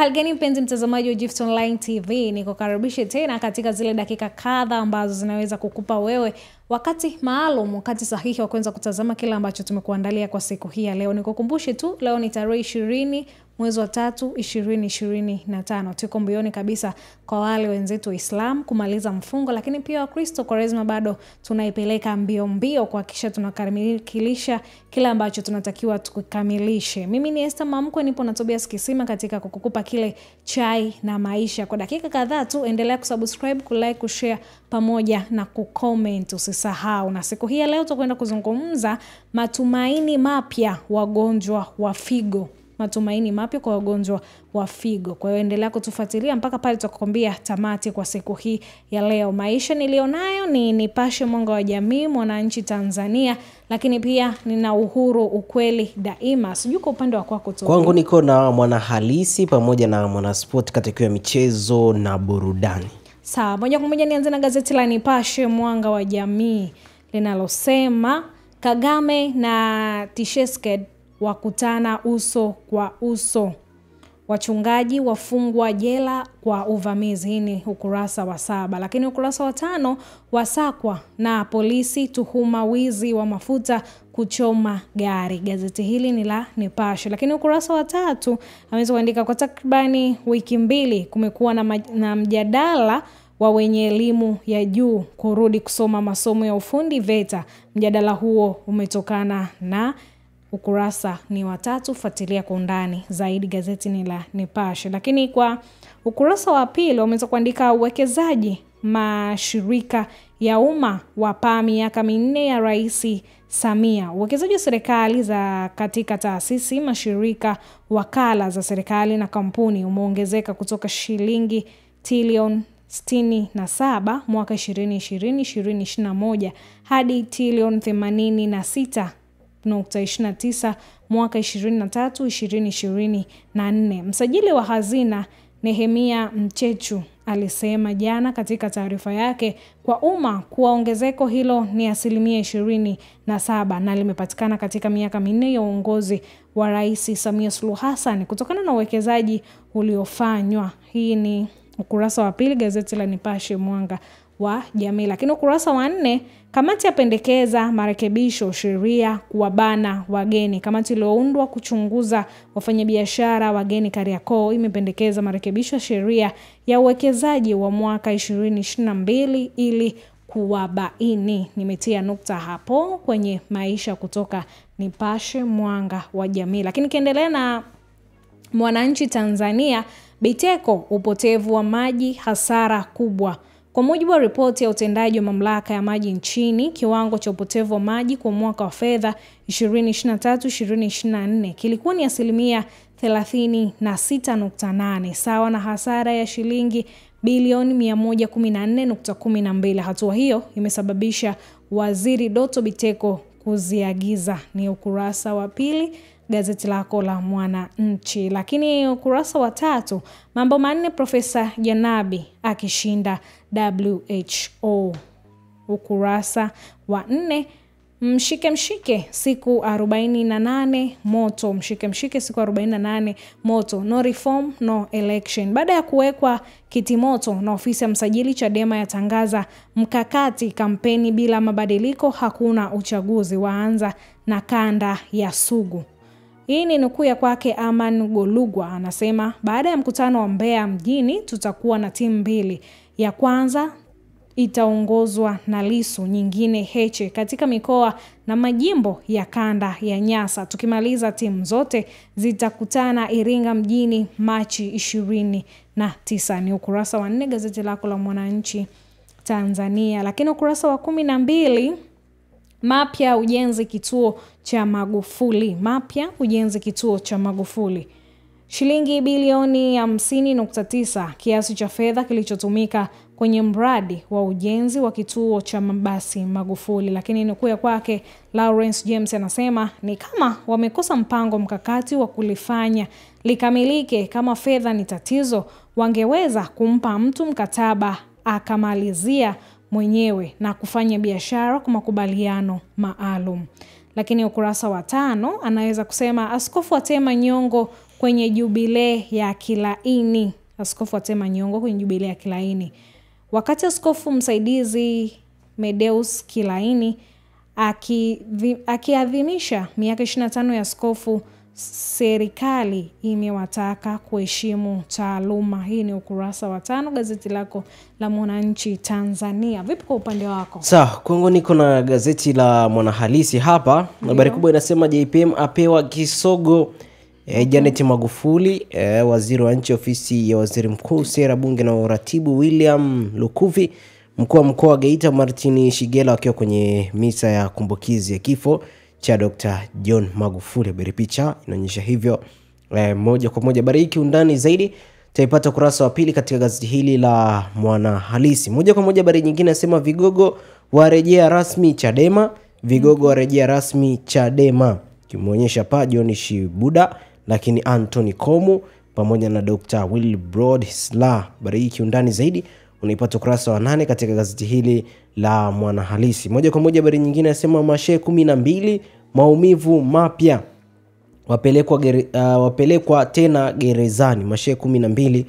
Uhaligani mpenzi mtazamaji wa Gift Online TV, nikukaribishe tena katika zile dakika kadha ambazo zinaweza kukupa wewe wakati maalum, wakati sahihi wa kuanza kutazama kila ambacho tumekuandalia kwa siku hii ya leo. Nikukumbushe tu, leo ni tarehe 20 mwezi wa 3 2025. Tuko mbioni kabisa kwa wale wenzetu Waislamu kumaliza mfungo, lakini pia Wakristo Kwaresma bado tunaipeleka mbio kuhakikisha tunakamilisha kila ambacho tunatakiwa tukamilishe. Mimi ni Esther Mamkwe, nipo na Tobias Kisima katika kukupa kile chai na maisha. Kwa dakika kadhaa tu endelea kusubscribe, kulike, kushare pamoja na kucomment, usisahau. Na siku hii leo tutakwenda kuzungumza matumaini mapya wagonjwa wa figo. Matumaini mapya kwa wagonjwa wa figo. Kwa hiyo endelea kutufuatilia mpaka pale tutakwambia tamati kwa siku hii ya leo. Maisha nilionayo ni Nipashe Mwanga wa Jamii, Mwananchi Tanzania, lakini pia nina Uhuru, Ukweli Daima. Sijui kwa upande wa kwako tu. Kwangu niko na Mwanahalisi pamoja na Mwanasport katika michezo na burudani. Sawa, moja kwa moja nianze na gazeti la Nipashe Mwanga wa Jamii linalosema Kagame na Tshisekedi wakutana uso kwa uso. Wachungaji wafungwa jela kwa uvamizi. Hii ni ukurasa wa 7. Lakini ukurasa wa 5 wasakwa na polisi tuhuma wizi wa mafuta kuchoma gari. Gazeti hili ni la Nipashe. Lakini ukurasa wa 3 ameweza kuandika kwa takribani wiki 2 kumekuwa na mjadala wa wenye elimu ya juu kurudi kusoma masomo ya ufundi VETA. Mjadala huo umetokana na ukurasa ni wa 3, fuatilia kwa undani zaidi, gazeti ni la Nipashe. Lakini kwa ukurasa wa 2 wameweza kuandika uwekezaji mashirika ya umma wapa miaka 4 ya Rais Samia. Uwekezaji wa serikali za katika taasisi, mashirika, wakala za serikali na kampuni umeongezeka kutoka shilingi trilioni 67 mwaka 2020-2021 hadi trilioni 86.29 mwaka 2023-2024. Msajili wa hazina Nehemia Mchechu alisema jana katika taarifa yake kwa umma kuwa ongezeko hilo ni 27% na limepatikana katika miaka 4 ya uongozi wa Rais Samia Suluhu Hassan kutokana na uwekezaji uliofanywa. Hii ni ukurasa wa 2 gazeti la Nipashe Mwanga wa Jamii. Lakini ukurasa wa 4 kamati yapendekeza marekebisho sheria kuwabana wageni. Kamati iliyoundwa kuchunguza wafanyabiashara wageni Kariakoo imependekeza marekebisho sheria ya uwekezaji wa mwaka 2022 ili kuwabaini. Nimetia nukta hapo kwenye maisha kutoka Nipashe Mwanga wa Jamii. Lakini kiendelea na Mwananchi Tanzania, Biteko upotevu wa maji hasara kubwa. Kwa mujibu wa ripoti ya utendaji wa mamlaka ya maji nchini, kiwango cha upotevu wa maji kwa mwaka wa fedha 2023-2024 kilikuwa ni 36.8, sawa na hasara ya shilingi bilioni 114.12. Hatua hiyo imesababisha Waziri Doto Biteko kuziagiza. Ni ukurasa wa 2 gazeti lako la Mwananchi. Lakini ukurasa wa 3 mambo manne Profesa Janabi akishinda WHO. Ukurasa wa 4 mshike siku 48 moto. Mshike siku 48 moto. No reform no election. Baada ya kuwekwa kitimoto na ofisi ya msajili, Chadema yatangaza mkakati kampeni bila mabadiliko hakuna uchaguzi, waanza na kanda ya Sugu. Hii ni nukuu ya kwake Aman Golugwa, anasema baada ya mkutano wa Mbeya mjini tutakuwa na timu 2. Ya kwanza itaongozwa na Lissu, nyingine Heche katika mikoa na majimbo ya kanda ya Nyasa. Tukimaliza timu zote zitakutana Iringa mjini Machi 29. Ni ukurasa wa 4 gazeti lako la Mwananchi Tanzania. Lakini ukurasa wa 12 mapya ujenzi kituo cha Magufuli. Mapya ujenzi kituo cha Magufuli. Shilingi bilioni 50.9 kiasi cha fedha kilichotumika kwenye mradi wa ujenzi wa kituo cha mabasi Magufuli. Lakini nukuu ya kwake Lawrence James anasema ni kama wamekosa mpango mkakati wa kulifanya likamilike. Kama fedha ni tatizo, wangeweza kumpa mtu mkataba akamalizia mwenyewe na kufanya biashara kwa makubaliano maalum. Lakini ukurasa wa 5 anaweza kusema askofu atema nyongo kwenye jubilee ya Kilaini. Askofu atema nyongo kwenye jubilee ya Kilaini. Wakati askofu msaidizi Medeus Kilaini akiadhimisha miaka 25 ya askofu, serikali imewataka kuheshimu taaluma. Hii ni ukurasa wa 5 gazeti lako la Mwananchi Tanzania. Vipi kwa upande wako? Sawa, kwangu niko na gazeti la Mwanahalisi hapa. Habari kubwa inasema JPM apewa kisogo. Janet Magufuli, waziri wa nchi ofisi ya waziri mkuu, sera, bunge na uratibu William Lukuvi, mkuu wa mkoa wa Geita Martin Shigela wakiwa kwenye misa ya kumbukizi ya kifo cha Dr. John Magufuli. Habari picha inaonyesha hivyo moja kwa moja. Habari hii undani zaidi taipata kurasa wa 2 katika gazeti hili la Mwanahalisi. Moja kwa moja habari nyingine nasema vigogo warejea rasmi Chadema. Vigogo warejea rasmi Chadema. Kimuonyesha pa John Shibuda, lakini Anthony Komu pamoja na Dr. Wilbrod Slaa. Habari hii undani zaidi unaipata kurasa wa 8 katika gazeti hili la Mwanahalisi. Moja kwa moja habari nyingine nasema mashehe 12 maumivu mapya wapelekwa tena gerezani. Mashehe 12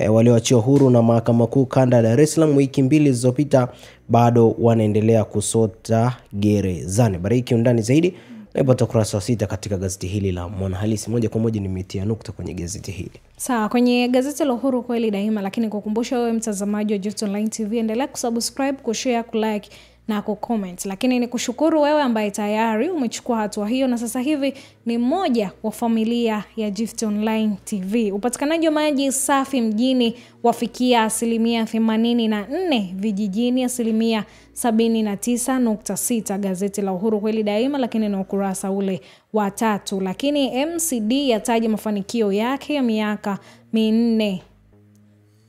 walioachiwa huru na mahakama kuu kanda ya Dar es Salaam wiki 2 zilizopita bado wanaendelea kusota gerezani. Habari hii undani zaidi unaipata kurasa wa 6 katika gazeti hili la Mwanahalisi. Moja kwa moja nimetia nukta kwenye gazeti hili. Sawa, kwenye gazeti la Uhuru kweli daima, lakini kukumbusha wewe mtazamaji wa Gift Online TV, endelea kusubscribe, kushare, kulike na kucomment. Lakini ni kushukuru wewe ambaye tayari umechukua hatua hiyo na sasa hivi ni mmoja wa familia ya Gift Online TV. Upatikanaji wa maji safi mjini wafikia 84%, vijijini 79.6. Gazeti la Uhuru kweli daima, lakini na ukurasa ule wa 3. Lakini MCD yataja mafanikio yake ya miaka 4.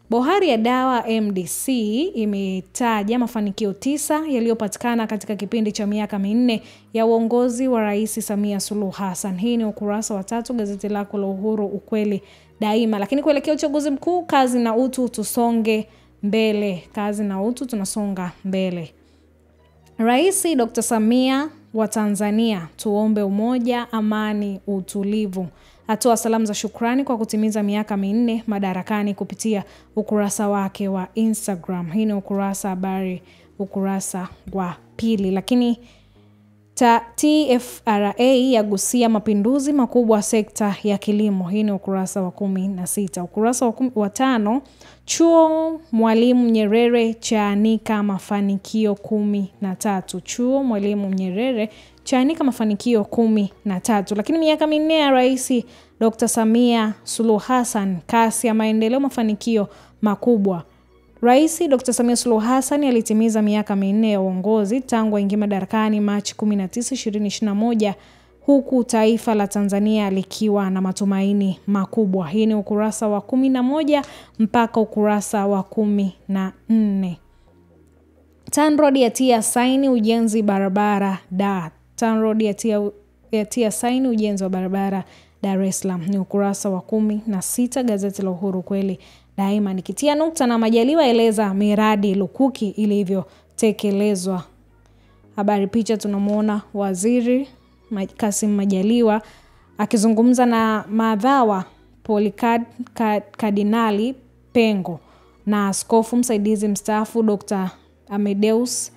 Bohari ya dawa MDC imetaja mafanikio 9 yaliyopatikana katika kipindi cha miaka 4 ya uongozi wa Rais Samia Suluhu Hassan. Hii ni ukurasa wa 3 gazeti lako la Uhuru ukweli daima. Lakini kuelekea uchaguzi mkuu, kazi na utu tusonge mbele. Kazi na utu tunasonga mbele. Rais Dr. Samia wa Tanzania, tuombe umoja, amani, utulivu. Atoa salamu za shukrani kwa kutimiza miaka 4 madarakani kupitia ukurasa wake wa Instagram. Hii ni ukurasa habari, ukurasa wa 2. Lakini TFRA yagusia mapinduzi makubwa sekta ya kilimo. Hii ni ukurasa wa 16. Ukurasa wa 5, chuo Mwalimu Nyerere chaanika mafanikio 13. Chuo Mwalimu Nyerere chaanika mafanikio 13. Lakini miaka 4 ya Rais Dr. Samia Suluhu Hassan, kasi ya maendeleo, mafanikio makubwa. Rais Dr. Samia Suluhu Hassan alitimiza miaka 4 ya uongozi tangu aingie madarakani Machi 19, 2021, huku taifa la Tanzania likiwa na matumaini makubwa. Hii ni ukurasa wa 11 mpaka ukurasa wa 14. TANROADS yatia saini ujenzi barabara Dar. TANROADS yatia saini ujenzi wa barabara Dar es Salaam. Ni ukurasa wa 16 gazeti la Uhuru kweli daima. Nikitia nukta na Majaliwa eleza miradi lukuki ilivyotekelezwa. Habari picha tunamuona Waziri Kassim Majaliwa akizungumza na Madhawa Polikad Kardinali Pengo na askofu msaidizi mstaafu Dr. Amedeus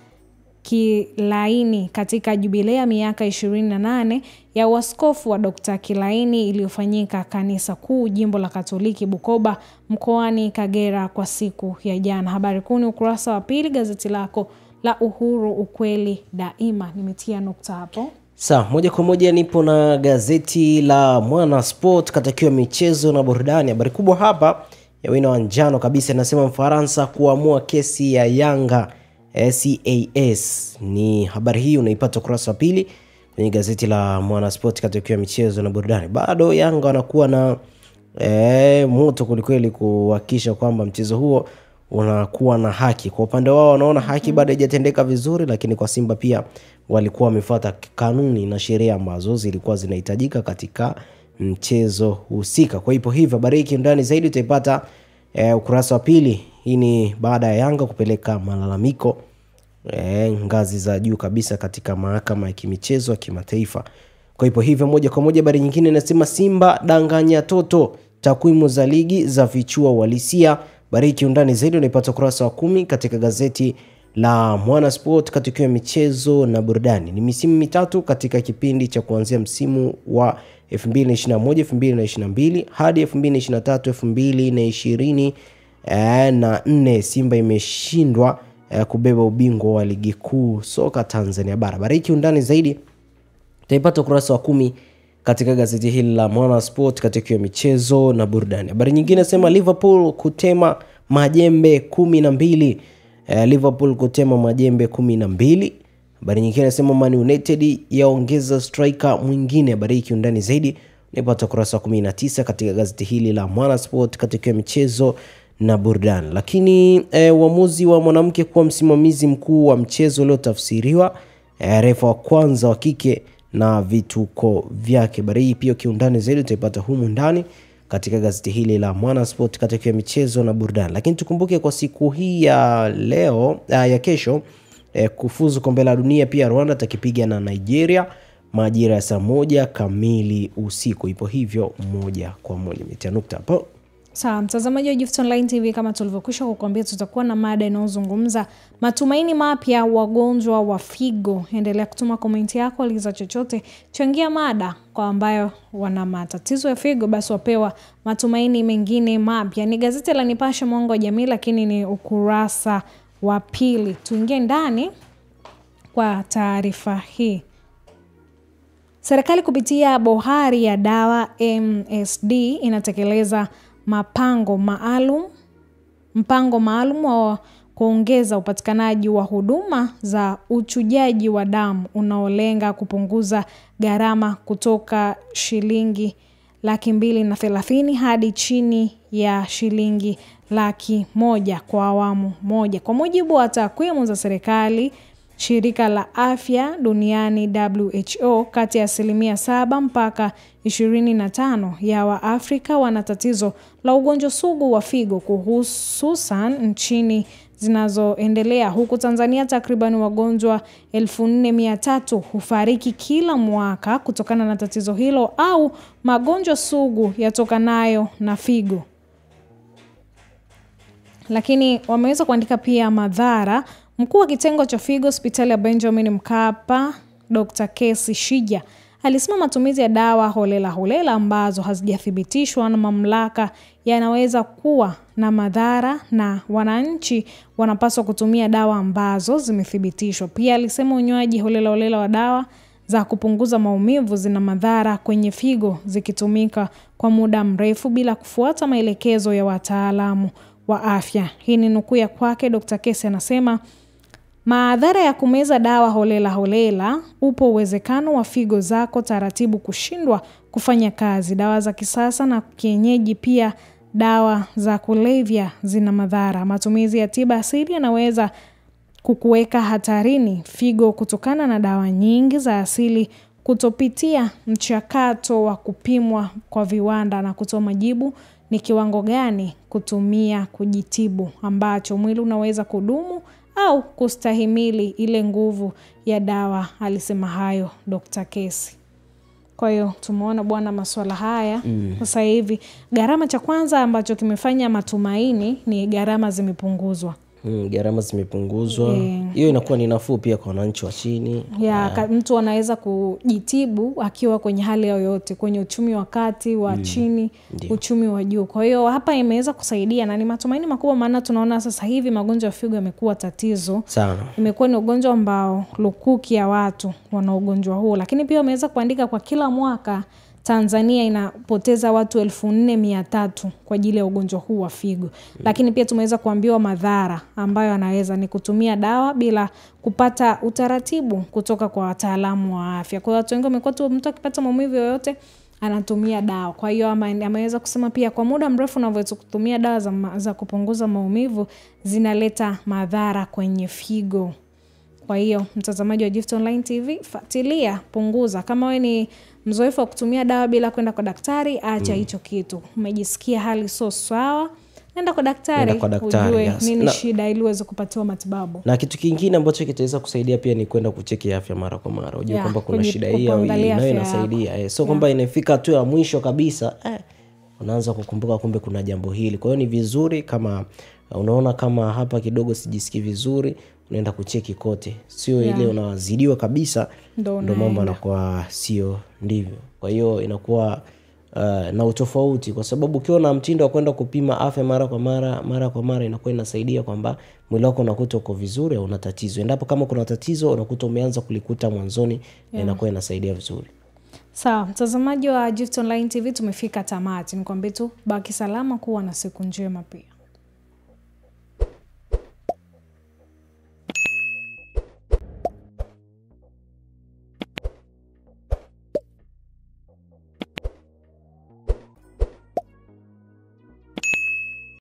Kilaini katika jubilea miaka 28 ya uaskofu wa Dr. Kilaini iliyofanyika kanisa kuu jimbo la Katoliki Bukoba mkoani Kagera kwa siku ya jana. Habari kuu ni ukurasa wa 2 gazeti lako la Uhuru ukweli daima. Nimetia nukta hapo. Sawa, moja kwa moja nipo na gazeti la Mwana Sport katakiwa michezo na burudani. Habari kubwa hapa ya wino wa njano kabisa inasema Mfaransa kuamua kesi ya Yanga CAS. Ni habari hii unaipata kurasa wa 2 kwenye gazeti la Mwana Sport katakiwa michezo na burudani. Bado Yanga wanakuwa na moto kulikweli kuhakikisha kwamba mchezo huo unakuwa na haki. Kwa upande wao wanaona haki bado haijatendeka vizuri, lakini kwa Simba pia walikuwa wamefuata kanuni na sheria ambazo zilikuwa zinahitajika katika mchezo husika. Kwa hivyo habari hii ndani zaidi utaipata ukurasa wa 2. Hii ni baada ya Yanga kupeleka malalamiko ngazi za juu kabisa katika mahakama ya kimichezo ya kimataifa Kwa hivyo moja kwa moja habari nyingine inasema Simba danganya toto, takwimu za ligi za vichua uhalisia. Habari kiundani zaidi unaipata ukurasa wa 10 katika gazeti la Mwanasport katika michezo na burudani. Ni misimu mitatu katika kipindi cha kuanzia msimu wa 2021-2022 hadi 2023-2024 Simba imeshindwa kubeba ubingwa wa ligi kuu soka Tanzania bara. Habari kiundani zaidi utaipata ukurasa wa 10 katika gazeti hili la Mwanasport katika michezo na burudani. Habari nyingine sema Liverpool kutema majembe 12. Liverpool kutema majembe 12. Habari nyingine nasema Man United yaongeza striker mwingine. Habari kiundani zaidi unapata ukurasa wa 19 katika gazeti hili la Mwanasport katika michezo na burudani. Lakini uamuzi wa mwanamke kuwa msimamizi mkuu wa mchezo leo tafsiriwa, refa wa kwanza wa kike na vituko vyake. Habari hii pia kiundani zaidi utaipata humu ndani katika gazeti hili la Mwanasport katika michezo na burudani. Lakini tukumbuke kwa siku hii ya leo ya kesho kufuzu kombe la dunia pia Rwanda takipiga na Nigeria majira ya saa 1 kamili usiku. Ipo hivyo moja kwa moja metia nukta hapo. Sawa, mtazamaji wa Gift Online TV, kama tulivyokwisha kukuambia tutakuwa na mada inayozungumza matumaini mapya wagonjwa wa figo. Endelea kutuma komenti yako, uliza chochote, changia mada kwa ambayo wana matatizo ya figo basi wapewa matumaini mengine mapya. Ni gazeti la Nipashe Mwanga wa Jamii, lakini ni ukurasa wa 2. Tuingie ndani kwa taarifa hii. Serikali kupitia bohari ya dawa MSD inatekeleza mpango maalum wa kuongeza upatikanaji wa huduma za uchujaji wa damu unaolenga kupunguza gharama kutoka shilingi 230,000 hadi chini ya shilingi 100,000 kwa awamu moja. Kwa mujibu wa takwimu za serikali, Shirika la Afya Duniani WHO, kati ya 7% mpaka 25 ya Waafrika wana tatizo la ugonjwa sugu wa figo, hususan nchini zinazoendelea. Huku Tanzania takriban wagonjwa 4,300 hufariki kila mwaka kutokana na tatizo hilo au magonjwa sugu yatokanayo na figo. Lakini wameweza kuandika pia madhara. Mkuu wa kitengo cha figo hospitali ya Benjamin Mkapa, Dr. Kesi Shija, alisema matumizi ya dawa holela ambazo hazijathibitishwa na mamlaka yanaweza kuwa na madhara na wananchi wanapaswa kutumia dawa ambazo zimethibitishwa. Pia alisema unywaji holela wa dawa za kupunguza maumivu zina madhara kwenye figo zikitumika kwa muda mrefu bila kufuata maelekezo ya wataalamu wa afya. Hii ni nukuu ya kwake. Dr. Kesi anasema madhara ya kumeza dawa holela, upo uwezekano wa figo zako taratibu kushindwa kufanya kazi. Dawa za kisasa na kienyeji pia dawa za kulevya zina madhara. Matumizi ya tiba asili yanaweza kukuweka hatarini figo kutokana na dawa nyingi za asili kutopitia mchakato wa kupimwa kwa viwanda na kutoa majibu ni kiwango gani kutumia kujitibu ambacho mwili unaweza kudumu au kustahimili ile nguvu ya dawa. Alisema hayo Dr. Kesi. Kwa hiyo tumeona bwana masuala haya. Sasa hivi gharama cha kwanza ambacho kimefanya matumaini ni gharama zimepunguzwa. Gharama zimepunguzwa. Hiyo inakuwa ni nafuu pia kwa wananchi wa chini. Mtu anaweza kujitibu akiwa kwenye hali yoyote, kwenye uchumi wa kati, wa chini, uchumi wa juu. Kwa hiyo hapa imeweza kusaidia na ni matumaini makubwa, maana tunaona sasa hivi magonjwa ya figo yamekuwa tatizo sana. Imekuwa ni ugonjwa ambao lukuki ya watu wana ugonjwa huo. Lakini pia wameweza kuandika kwa kila mwaka Tanzania inapoteza watu 4,300 kwa ajili ya ugonjwa huu wa figo. Lakini pia tumeweza kuambiwa madhara ambayo anaweza ni kutumia dawa bila kupata utaratibu kutoka kwa wataalamu wa afya. Kwa hiyo watu wengi wamekuwa tu mtu akipata maumivu yoyote anatumia dawa. Kwa hiyo ameweza kusema pia kwa muda mrefu unavyoweza kutumia dawa za kupunguza maumivu zinaleta madhara kwenye figo. Kwa hiyo mtazamaji wa Gift Online TV, fuatilia, punguza. Kama wewe ni mzoefu wa kutumia dawa bila kwenda kwa daktari, acha hicho kitu. Umejisikia hali sio sawa, nenda kwa daktari, ujue yes. nini shida ili uweze kupatiwa matibabu. Na kitu kingine ambacho kitaweza kusaidia pia ni kwenda kucheki afya mara kwa mara. Ujue kwamba kuna shida hii au hii, nayo inasaidia. So kwamba inafika tu ya mwisho kabisa, unaanza kukumbuka kumbe kuna jambo hili. Kwa hiyo ni vizuri kama unaona kama hapa kidogo sijisikii vizuri, unaenda kucheki kote. Sio ile unazidiwa kabisa ndo mambo yanakuwa sio ndivyo. Kwa hiyo inakuwa na utofauti, kwa sababu ukiwa na mtindo wa kwenda kupima afya mara kwa mara inakuwa inasaidia kwamba mwili wako unakuta uko vizuri au una tatizo. Endapo kama kuna tatizo unakuta umeanza kulikuta mwanzoni, inakuwa inasaidia vizuri. Sawa, mtazamaji wa Gift Online TV, tumefika tamati. Nikwambie tu baki salama, kuwa na siku njema pia.